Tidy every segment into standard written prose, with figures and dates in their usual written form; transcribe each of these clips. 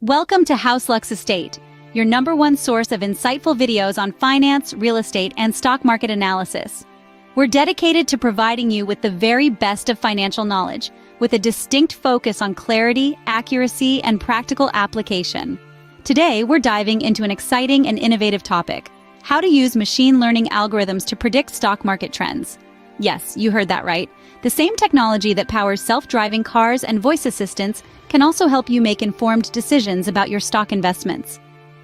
Welcome to House Lux Estate, your #1 source of insightful videos on finance, real estate, and stock market analysis. We're dedicated to providing you with the very best of financial knowledge, with a distinct focus on clarity, accuracy, and practical application. Today, we're diving into an exciting and innovative topic: how to use machine learning algorithms to predict stock market trends. Yes, you heard that right. The same technology that powers self-driving cars and voice assistants can also help you make informed decisions about your stock investments.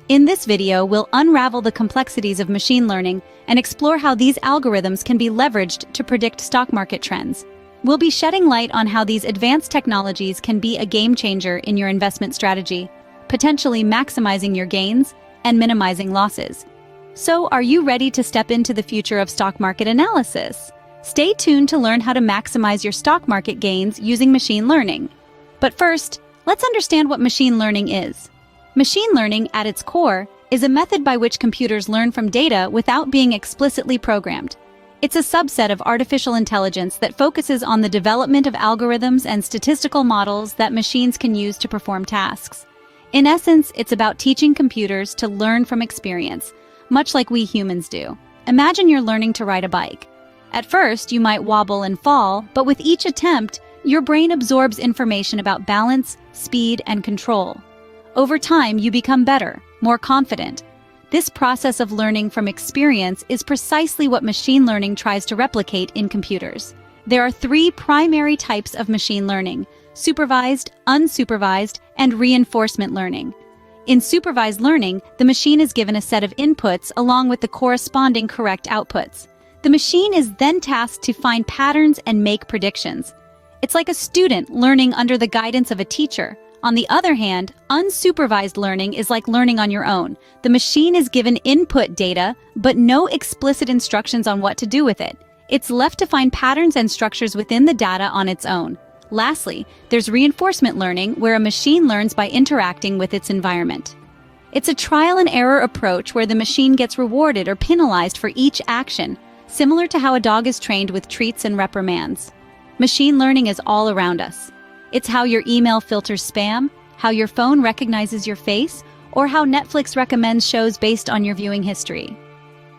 In this video, we'll unravel the complexities of machine learning and explore how these algorithms can be leveraged to predict stock market trends. We'll be shedding light on how these advanced technologies can be a game changer in your investment strategy, potentially maximizing your gains and minimizing losses. So, are you ready to step into the future of stock market analysis? Stay tuned to learn how to maximize your stock market gains using machine learning. But first, let's understand what machine learning is. Machine learning, at its core, is a method by which computers learn from data without being explicitly programmed. It's a subset of artificial intelligence that focuses on the development of algorithms and statistical models that machines can use to perform tasks. In essence, it's about teaching computers to learn from experience, much like we humans do. Imagine you're learning to ride a bike. At first, you might wobble and fall, but with each attempt, your brain absorbs information about balance, speed, and control. Over time, you become better, more confident. This process of learning from experience is precisely what machine learning tries to replicate in computers. There are 3 primary types of machine learning: supervised, unsupervised, and reinforcement learning. In supervised learning, the machine is given a set of inputs along with the corresponding correct outputs. The machine is then tasked to find patterns and make predictions. It's like a student learning under the guidance of a teacher. On the other hand, unsupervised learning is like learning on your own. The machine is given input data, but no explicit instructions on what to do with it. It's left to find patterns and structures within the data on its own. Lastly, there's reinforcement learning, where a machine learns by interacting with its environment. It's a trial and error approach where the machine gets rewarded or penalized for each action, similar to how a dog is trained with treats and reprimands. Machine learning is all around us. It's how your email filters spam, how your phone recognizes your face, or how Netflix recommends shows based on your viewing history.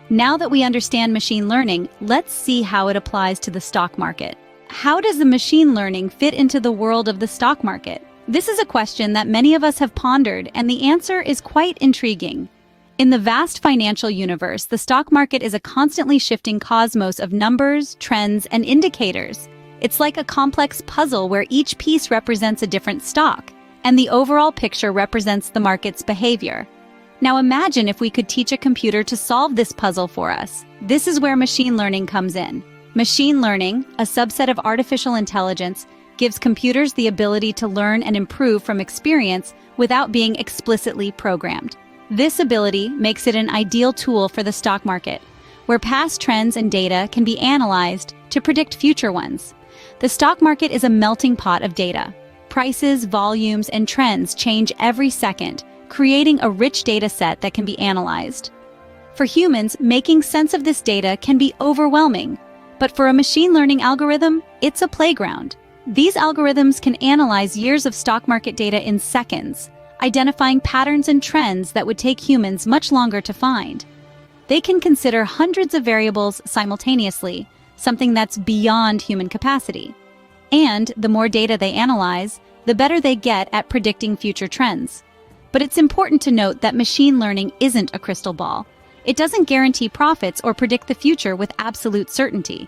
Now that we understand machine learning, let's see how it applies to the stock market. How does the machine learning fit into the world of the stock market? This is a question that many of us have pondered, and the answer is quite intriguing. In the vast financial universe, the stock market is a constantly shifting cosmos of numbers, trends, and indicators. It's like a complex puzzle where each piece represents a different stock, and the overall picture represents the market's behavior. Now imagine if we could teach a computer to solve this puzzle for us. This is where machine learning comes in. Machine learning, a subset of artificial intelligence, gives computers the ability to learn and improve from experience without being explicitly programmed. This ability makes it an ideal tool for the stock market, where past trends and data can be analyzed to predict future ones. The stock market is a melting pot of data. Prices, volumes, and trends change every second, creating a rich data set that can be analyzed. For humans, making sense of this data can be overwhelming, but for a machine learning algorithm, it's a playground. These algorithms can analyze years of stock market data in seconds, identifying patterns and trends that would take humans much longer to find. They can consider hundreds of variables simultaneously, something that's beyond human capacity. And the more data they analyze, the better they get at predicting future trends. But it's important to note that machine learning isn't a crystal ball. It doesn't guarantee profits or predict the future with absolute certainty.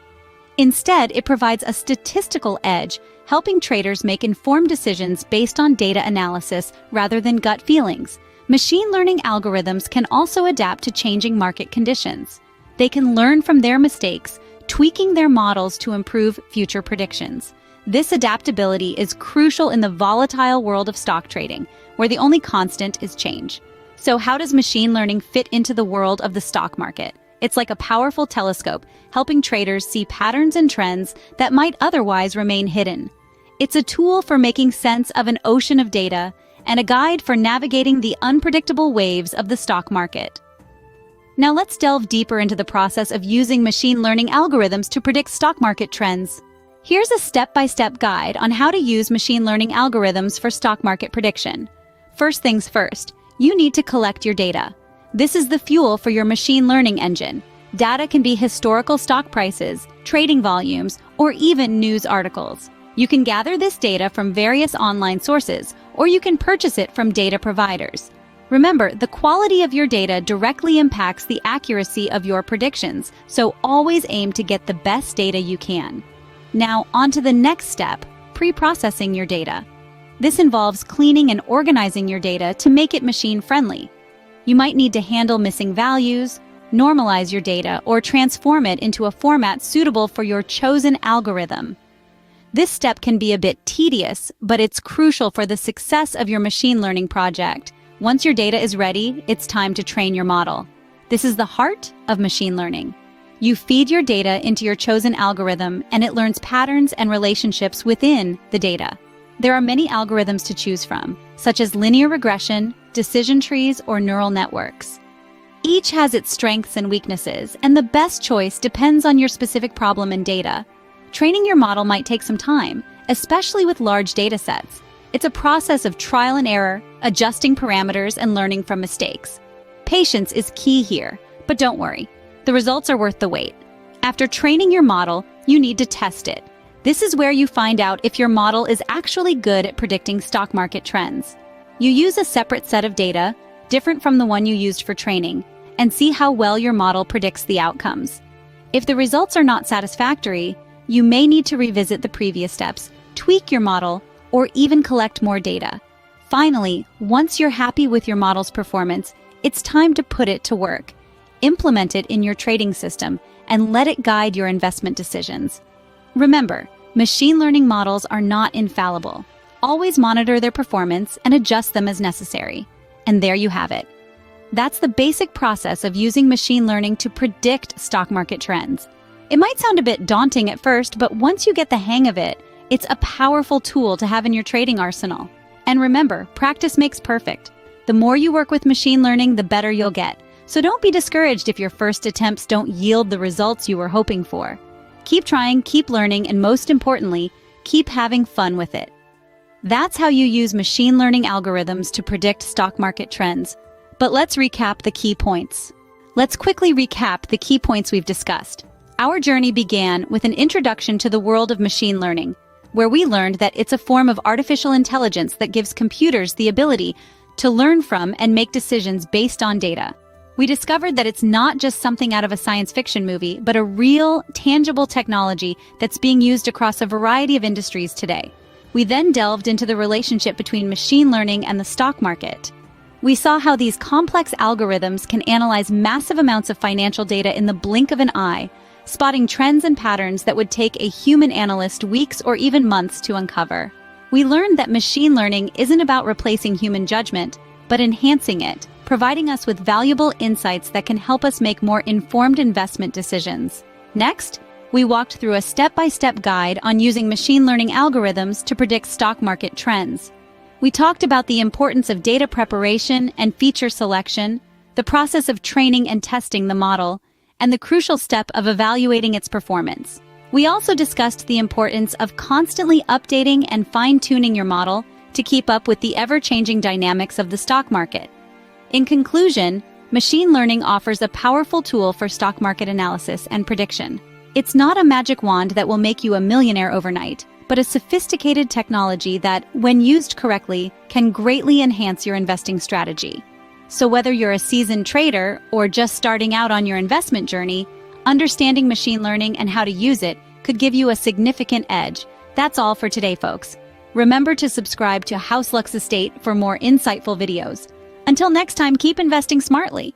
Instead, it provides a statistical edge, helping traders make informed decisions based on data analysis rather than gut feelings. Machine learning algorithms can also adapt to changing market conditions. They can learn from their mistakes, tweaking their models to improve future predictions. This adaptability is crucial in the volatile world of stock trading, where the only constant is change. So how does machine learning fit into the world of the stock market? It's like a powerful telescope, helping traders see patterns and trends that might otherwise remain hidden. It's a tool for making sense of an ocean of data and a guide for navigating the unpredictable waves of the stock market. Now let's delve deeper into the process of using machine learning algorithms to predict stock market trends. Here's a step-by-step guide on how to use machine learning algorithms for stock market prediction. First things first, you need to collect your data. This is the fuel for your machine learning engine. Data can be historical stock prices, trading volumes, or even news articles. You can gather this data from various online sources, or you can purchase it from data providers. Remember, the quality of your data directly impacts the accuracy of your predictions, so always aim to get the best data you can. Now, on to the next step, pre-processing your data. This involves cleaning and organizing your data to make it machine-friendly. You might need to handle missing values, normalize your data, or transform it into a format suitable for your chosen algorithm. This step can be a bit tedious, but it's crucial for the success of your machine learning project. Once your data is ready, it's time to train your model. This is the heart of machine learning. You feed your data into your chosen algorithm, and it learns patterns and relationships within the data. There are many algorithms to choose from, such as linear regression, decision trees, or neural networks. Each has its strengths and weaknesses, and the best choice depends on your specific problem and data. Training your model might take some time, especially with large data sets. It's a process of trial and error, adjusting parameters, and learning from mistakes. Patience is key here, but don't worry. The results are worth the wait. After training your model, you need to test it. This is where you find out if your model is actually good at predicting stock market trends. You use a separate set of data, different from the one you used for training, and see how well your model predicts the outcomes. If the results are not satisfactory, you may need to revisit the previous steps, tweak your model, or even collect more data. Finally, once you're happy with your model's performance, it's time to put it to work. Implement it in your trading system and let it guide your investment decisions. Remember, machine learning models are not infallible. Always monitor their performance and adjust them as necessary. And there you have it. That's the basic process of using machine learning to predict stock market trends. It might sound a bit daunting at first, but once you get the hang of it, it's a powerful tool to have in your trading arsenal. And remember, practice makes perfect. The more you work with machine learning, the better you'll get. So don't be discouraged if your first attempts don't yield the results you were hoping for. Keep trying, keep learning, and most importantly, keep having fun with it. That's how you use machine learning algorithms to predict stock market trends. But let's recap the key points. Let's quickly recap the key points we've discussed. Our journey began with an introduction to the world of machine learning, where we learned that it's a form of artificial intelligence that gives computers the ability to learn from and make decisions based on data. We discovered that it's not just something out of a science fiction movie, but a real, tangible technology that's being used across a variety of industries today. We then delved into the relationship between machine learning and the stock market. We saw how these complex algorithms can analyze massive amounts of financial data in the blink of an eye, spotting trends and patterns that would take a human analyst weeks or even months to uncover. We learned that machine learning isn't about replacing human judgment, but enhancing it, providing us with valuable insights that can help us make more informed investment decisions. Next, we walked through a step-by-step guide on using machine learning algorithms to predict stock market trends. We talked about the importance of data preparation and feature selection, the process of training and testing the model, and the crucial step of evaluating its performance. We also discussed the importance of constantly updating and fine-tuning your model to keep up with the ever-changing dynamics of the stock market. In conclusion, machine learning offers a powerful tool for stock market analysis and prediction. It's not a magic wand that will make you a millionaire overnight, but a sophisticated technology that, when used correctly, can greatly enhance your investing strategy. So whether you're a seasoned trader or just starting out on your investment journey, understanding machine learning and how to use it could give you a significant edge. That's all for today, folks. Remember to subscribe to House Lux Estate for more insightful videos. Until next time, keep investing smartly.